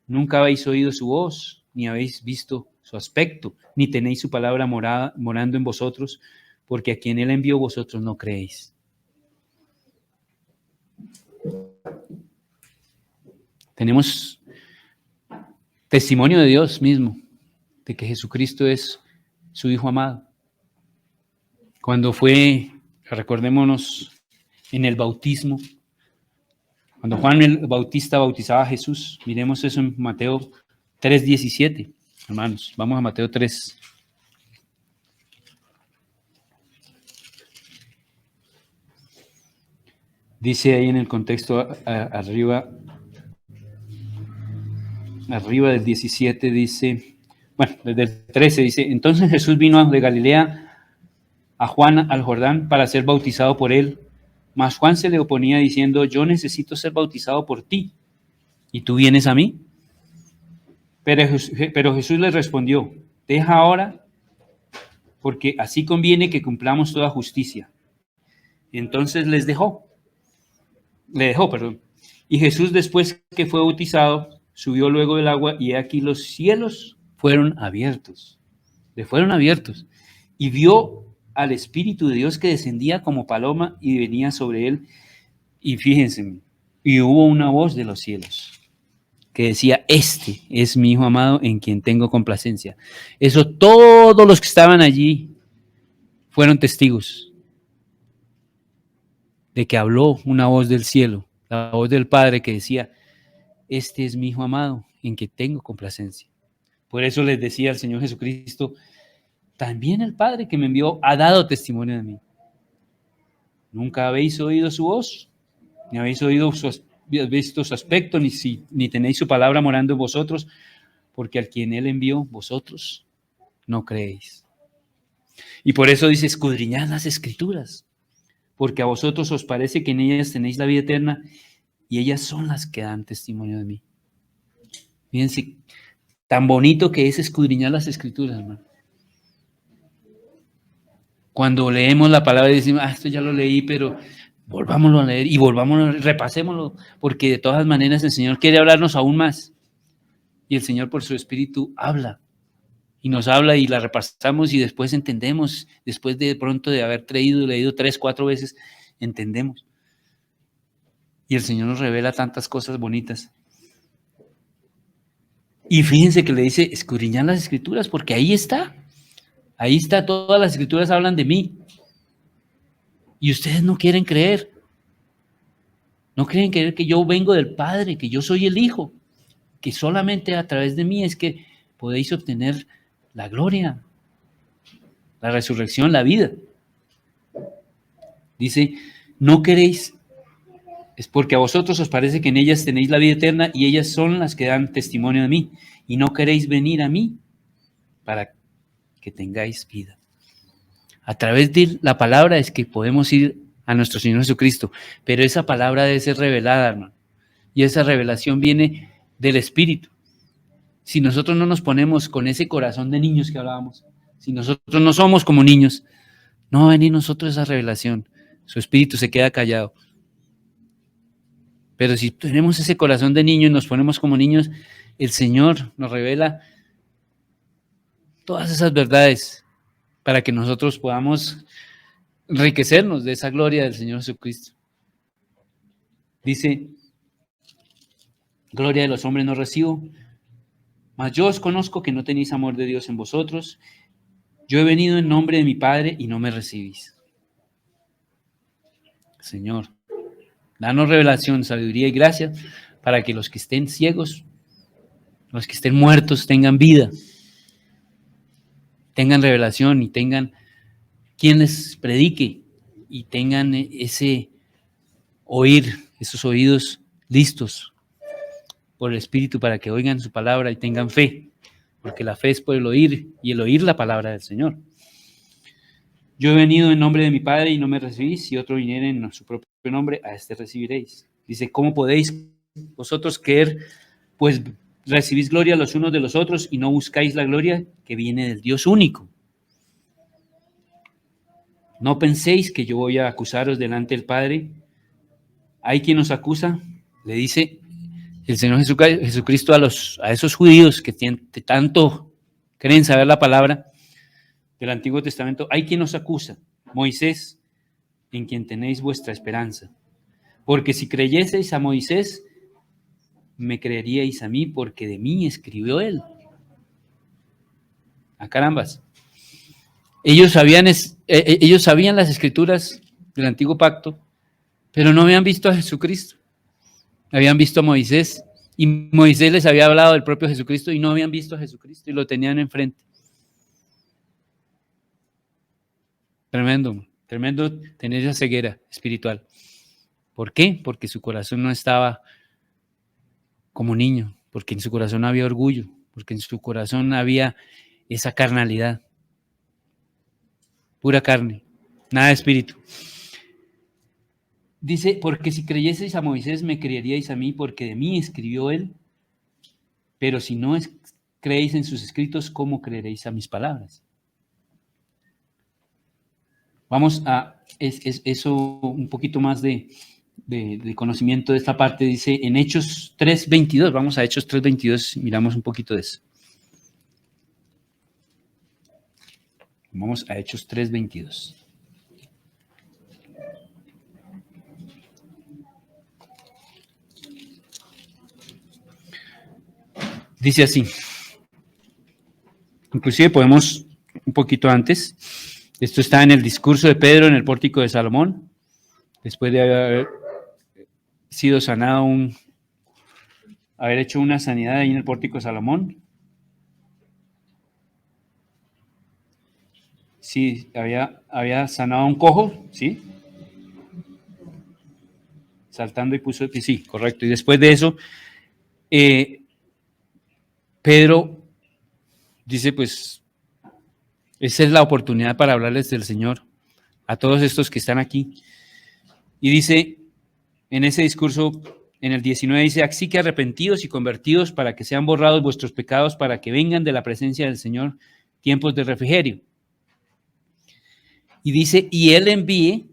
Speaker 1: Nunca habéis oído su voz, ni habéis visto su aspecto, ni tenéis su palabra morando en vosotros, porque a quien Él envió vosotros no creéis. Tenemos testimonio de Dios mismo, de que Jesucristo es su Hijo amado. Cuando fue, recordémonos, en el bautismo, cuando Juan el Bautista bautizaba a Jesús, miremos eso en Mateo 3:17, hermanos, vamos a Mateo 3. Dice ahí en el contexto arriba del 17 dice, bueno, desde el 13 dice, entonces Jesús vino de Galilea a Juan al Jordán para ser bautizado por él, mas Juan se le oponía diciendo, yo necesito ser bautizado por ti, ¿y tú vienes a mí? Pero Jesús le respondió, deja ahora, porque así conviene que cumplamos toda justicia. Entonces le dejó. Y Jesús, después que fue bautizado, subió luego del agua, y aquí los cielos fueron abiertos. Le fueron abiertos. Y vio al Espíritu de Dios que descendía como paloma y venía sobre él. Y fíjense, y hubo una voz de los cielos que decía, este es mi Hijo amado en quien tengo complacencia. Eso todos los que estaban allí fueron testigos de que habló una voz del cielo, la voz del Padre que decía, este es mi Hijo amado en quien tengo complacencia. Por eso les decía al Señor Jesucristo, también el Padre que me envió ha dado testimonio de mí. Nunca habéis oído su voz, ni habéis visto su aspecto, ni tenéis su palabra morando en vosotros, porque al quien Él envió, vosotros no creéis. Y por eso dice, escudriñad las Escrituras, porque a vosotros os parece que en ellas tenéis la vida eterna, y ellas son las que dan testimonio de mí. Fíjense, tan bonito que es escudriñar las Escrituras, hermano. Cuando leemos la palabra y decimos, esto ya lo leí, pero volvámoslo a leer y repasémoslo, porque de todas maneras el Señor quiere hablarnos aún más. Y el Señor por su Espíritu habla. Y nos habla y la repasamos y después entendemos, después de pronto de haber leído 3, 4 veces, entendemos. Y el Señor nos revela tantas cosas bonitas. Y fíjense que le dice, escudriñad las Escrituras, porque ahí está, todas las Escrituras hablan de mí. Y ustedes no quieren creer, no quieren creer que yo vengo del Padre, que yo soy el Hijo, que solamente a través de mí es que podéis obtener la gloria, la resurrección, la vida. Dice, no queréis, es porque a vosotros os parece que en ellas tenéis la vida eterna y ellas son las que dan testimonio de mí, y no queréis venir a mí para que tengáis vida. A través de la palabra es que podemos ir a nuestro Señor Jesucristo, pero esa palabra debe ser revelada, hermano, y esa revelación viene del Espíritu. Si nosotros no nos ponemos con ese corazón de niños que hablábamos, si nosotros no somos como niños, no va a venir nosotros esa revelación. Su espíritu se queda callado. Pero si tenemos ese corazón de niño y nos ponemos como niños, el Señor nos revela todas esas verdades para que nosotros podamos enriquecernos de esa gloria del Señor Jesucristo. Dice, gloria de los hombres no recibo, mas yo os conozco que no tenéis amor de Dios en vosotros. Yo he venido en nombre de mi Padre y no me recibís. Señor, danos revelación, sabiduría y gracia para que los que estén ciegos, los que estén muertos tengan vida, tengan revelación y tengan quien les predique y tengan ese oír, esos oídos listos por el Espíritu para que oigan su palabra y tengan fe, porque la fe es por el oír y el oír la palabra del Señor. Yo he venido en nombre de mi Padre y no me recibís, si otro viniere en su propio nombre, a este recibiréis. Dice, ¿cómo podéis vosotros creer? Pues recibís gloria los unos de los otros y no buscáis la gloria que viene del Dios único. No penséis que yo voy a acusaros delante del Padre. Hay quien os acusa, le dice el Señor Jesucristo a esos judíos que tanto creen saber la palabra del Antiguo Testamento. Hay quien os acusa, Moisés, en quien tenéis vuestra esperanza. Porque si creyeseis a Moisés, me creeríais a mí, porque de mí escribió él. ¡A carambas! Ellos sabían las escrituras del Antiguo Pacto, pero no habían visto a Jesucristo. Habían visto a Moisés, y Moisés les había hablado del propio Jesucristo, y no habían visto a Jesucristo, y lo tenían enfrente. Tremendo, tremendo tener esa ceguera espiritual. ¿Por qué? Porque su corazón no estaba como niño, porque en su corazón había orgullo, porque en su corazón había esa carnalidad, pura carne, nada de espíritu. Dice, porque si creyeseis a Moisés, me creeríais a mí, porque de mí escribió él, pero si no creéis en sus escritos, ¿cómo creeréis a mis palabras? Vamos a eso, un poquito más de conocimiento de esta parte. Dice en Hechos 3:22, vamos a Hechos 3:22, miramos un poquito de eso. Vamos a Hechos 3:22. Dice así, inclusive podemos un poquito antes, esto está en el discurso de Pedro en el pórtico de Salomón, después de haber sido sanado, haber hecho una sanidad ahí en el pórtico de Salomón. Sí, había sanado a un cojo, ¿sí? Saltando y puso, sí, correcto. Y después de eso, Pedro dice, pues, esa es la oportunidad para hablarles del Señor a todos estos que están aquí. Y dice, en ese discurso, en el 19, dice, así que arrepentidos y convertidos para que sean borrados vuestros pecados, para que vengan de la presencia del Señor tiempos de refrigerio. Y dice, y Él envíe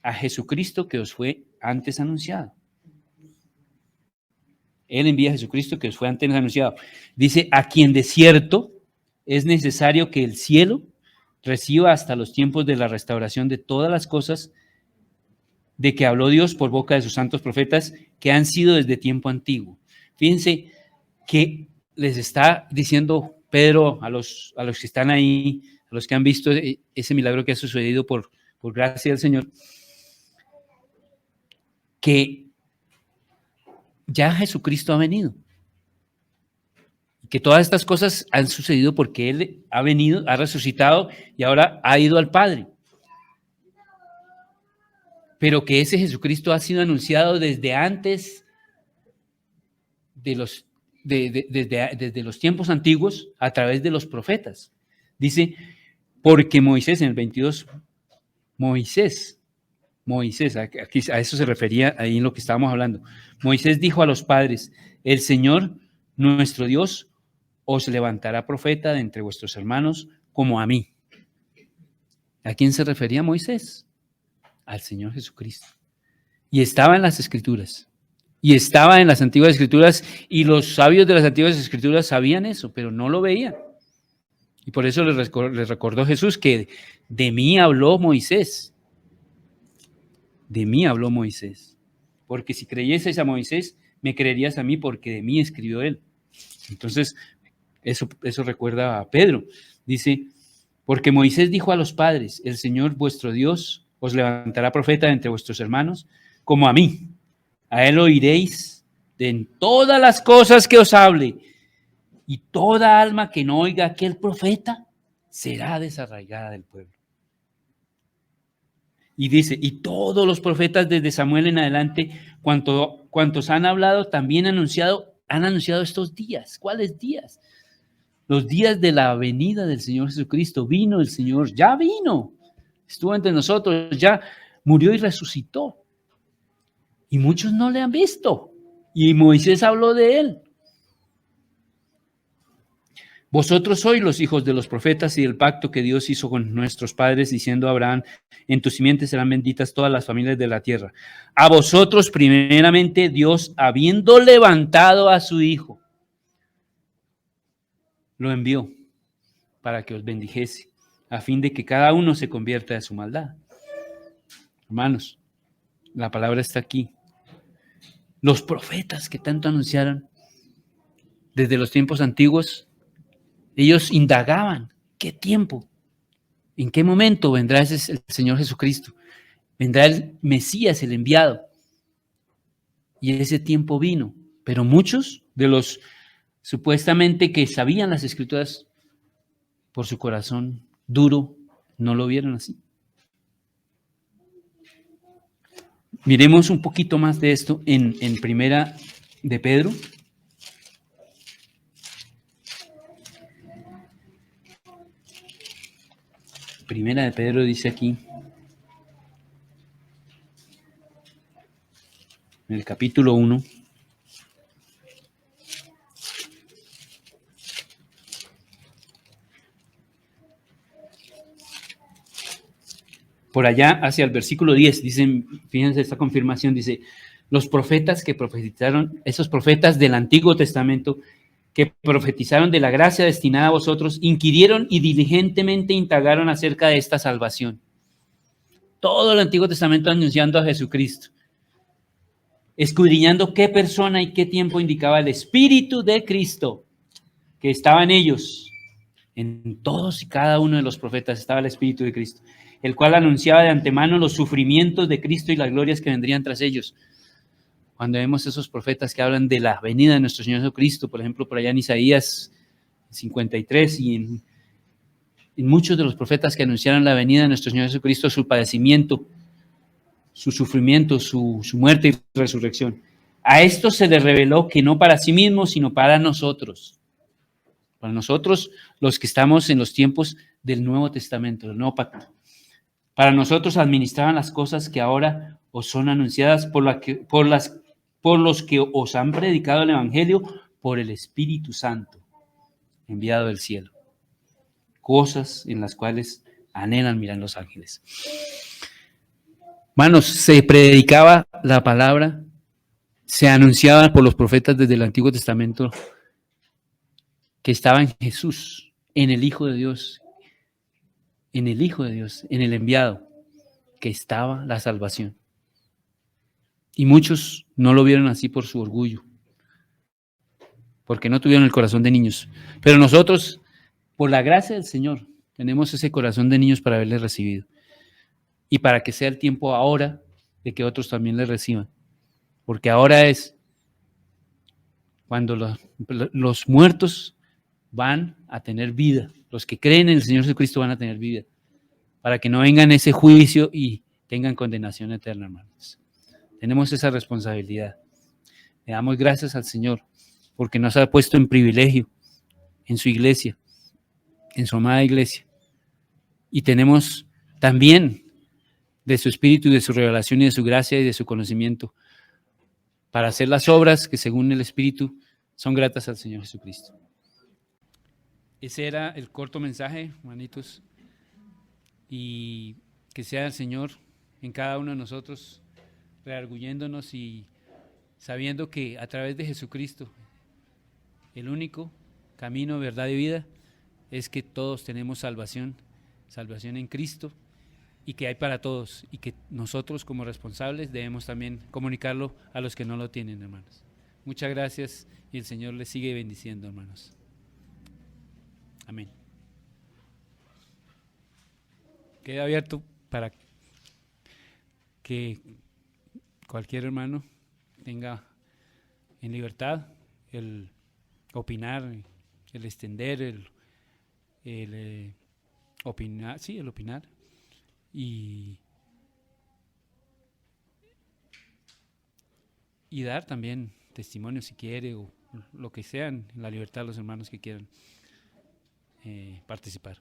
Speaker 1: a Jesucristo que os fue antes anunciado. Él envía a Jesucristo que fue antes anunciado. Dice, a quien de cierto es necesario que el cielo reciba hasta los tiempos de la restauración de todas las cosas de que habló Dios por boca de sus santos profetas que han sido desde tiempo antiguo. Fíjense que les está diciendo Pedro a los que están ahí, a los que han visto ese milagro que ha sucedido por gracia del Señor, que ya Jesucristo ha venido. Que todas estas cosas han sucedido porque Él ha venido, ha resucitado y ahora ha ido al Padre. Pero que ese Jesucristo ha sido anunciado desde antes desde los tiempos antiguos a través de los profetas. Dice, porque Moisés en el 22, Moisés, aquí, a eso se refería ahí en lo que estábamos hablando. Moisés dijo a los padres, el Señor, nuestro Dios, os levantará profeta de entre vuestros hermanos como a mí. ¿A quién se refería Moisés? Al Señor Jesucristo. Y estaba en las Escrituras. Y estaba en las antiguas Escrituras, y los sabios de las antiguas Escrituras sabían eso, pero no lo veían. Y por eso les recordó Jesús que de mí habló Moisés. De mí habló Moisés. Porque si creyeseis a Moisés, me creerías a mí, porque de mí escribió él. Entonces, eso recuerda a Pedro. Dice, porque Moisés dijo a los padres, el Señor vuestro Dios os levantará profeta entre vuestros hermanos, como a mí. A él oiréis en todas las cosas que os hable, y toda alma que no oiga a aquel profeta será desarraigada del pueblo. Y dice, y todos los profetas desde Samuel en adelante, cuantos han hablado, también han anunciado estos días. ¿Cuáles días? Los días de la venida del Señor Jesucristo. Vino el Señor, ya vino. Estuvo entre nosotros, ya murió y resucitó. Y muchos no le han visto. Y Moisés habló de él. Vosotros sois los hijos de los profetas y del pacto que Dios hizo con nuestros padres, diciendo a Abraham, en tu simiente serán benditas todas las familias de la tierra. A vosotros primeramente Dios, habiendo levantado a su Hijo, lo envió para que os bendijese, a fin de que cada uno se convierta de su maldad. Hermanos, la palabra está aquí. Los profetas que tanto anunciaron desde los tiempos antiguos, ellos indagaban, ¿qué tiempo? ¿En qué momento vendrá el Señor Jesucristo? Vendrá el Mesías, el enviado. Y ese tiempo vino. Pero muchos de los supuestamente que sabían las Escrituras, por su corazón duro, no lo vieron así. Miremos un poquito más de esto en Primera de Pedro. Primera de Pedro dice aquí, en el capítulo 1, por allá hacia el versículo 10, dicen, fíjense esta confirmación, dice, los profetas que profetizaron, esos profetas del Antiguo Testamento, que profetizaron de la gracia destinada a vosotros, inquirieron y diligentemente indagaron acerca de esta salvación. Todo el Antiguo Testamento anunciando a Jesucristo, escudriñando qué persona y qué tiempo indicaba el Espíritu de Cristo que estaba en ellos. En todos y cada uno de los profetas estaba el Espíritu de Cristo, el cual anunciaba de antemano los sufrimientos de Cristo y las glorias que vendrían tras ellos. Cuando vemos esos profetas que hablan de la venida de nuestro Señor Jesucristo, por ejemplo, por allá en Isaías 53 y en muchos de los profetas que anunciaron la venida de nuestro Señor Jesucristo, su padecimiento, su sufrimiento, su muerte y resurrección. A esto se le reveló que no para sí mismo, sino para nosotros los que estamos en los tiempos del Nuevo Testamento, del Nuevo Pacto. Para nosotros administraban las cosas que ahora os son anunciadas por los que os han predicado el Evangelio por el Espíritu Santo, enviado del cielo. Cosas en las cuales anhelan mirar los ángeles. Hermanos, se predicaba la palabra se anunciaba por los profetas desde el Antiguo Testamento que estaba en Jesús, en el Hijo de Dios, en el Hijo de Dios, en el enviado, que estaba la salvación. Y muchos no lo vieron así por su orgullo, porque no tuvieron el corazón de niños. Pero nosotros, por la gracia del Señor, tenemos ese corazón de niños para haberle recibido. Y para que sea el tiempo ahora de que otros también le reciban. Porque ahora es cuando los muertos van a tener vida. Los que creen en el Señor Jesucristo van a tener vida. Para que no vengan ese juicio y tengan condenación eterna, hermanos. Tenemos esa responsabilidad. Le damos gracias al Señor porque nos ha puesto en privilegio en su iglesia, en su amada iglesia. Y tenemos también de su espíritu, de su revelación y de su gracia y de su conocimiento para hacer las obras que según el espíritu son gratas al Señor Jesucristo. Ese era el corto mensaje, hermanitos, y que sea el Señor en cada uno de nosotros reargulléndonos y sabiendo que a través de Jesucristo, el único camino, verdad y vida, es que todos tenemos salvación en Cristo, y que hay para todos, y que nosotros como responsables debemos también comunicarlo a los que no lo tienen, hermanos. Muchas gracias y el Señor les sigue bendiciendo, hermanos. Amén. Queda abierto para que cualquier hermano tenga en libertad el opinar, el extender, el opinar, sí, el opinar, y dar también testimonio si quiere, o lo que sean, la libertad de los hermanos que quieran participar.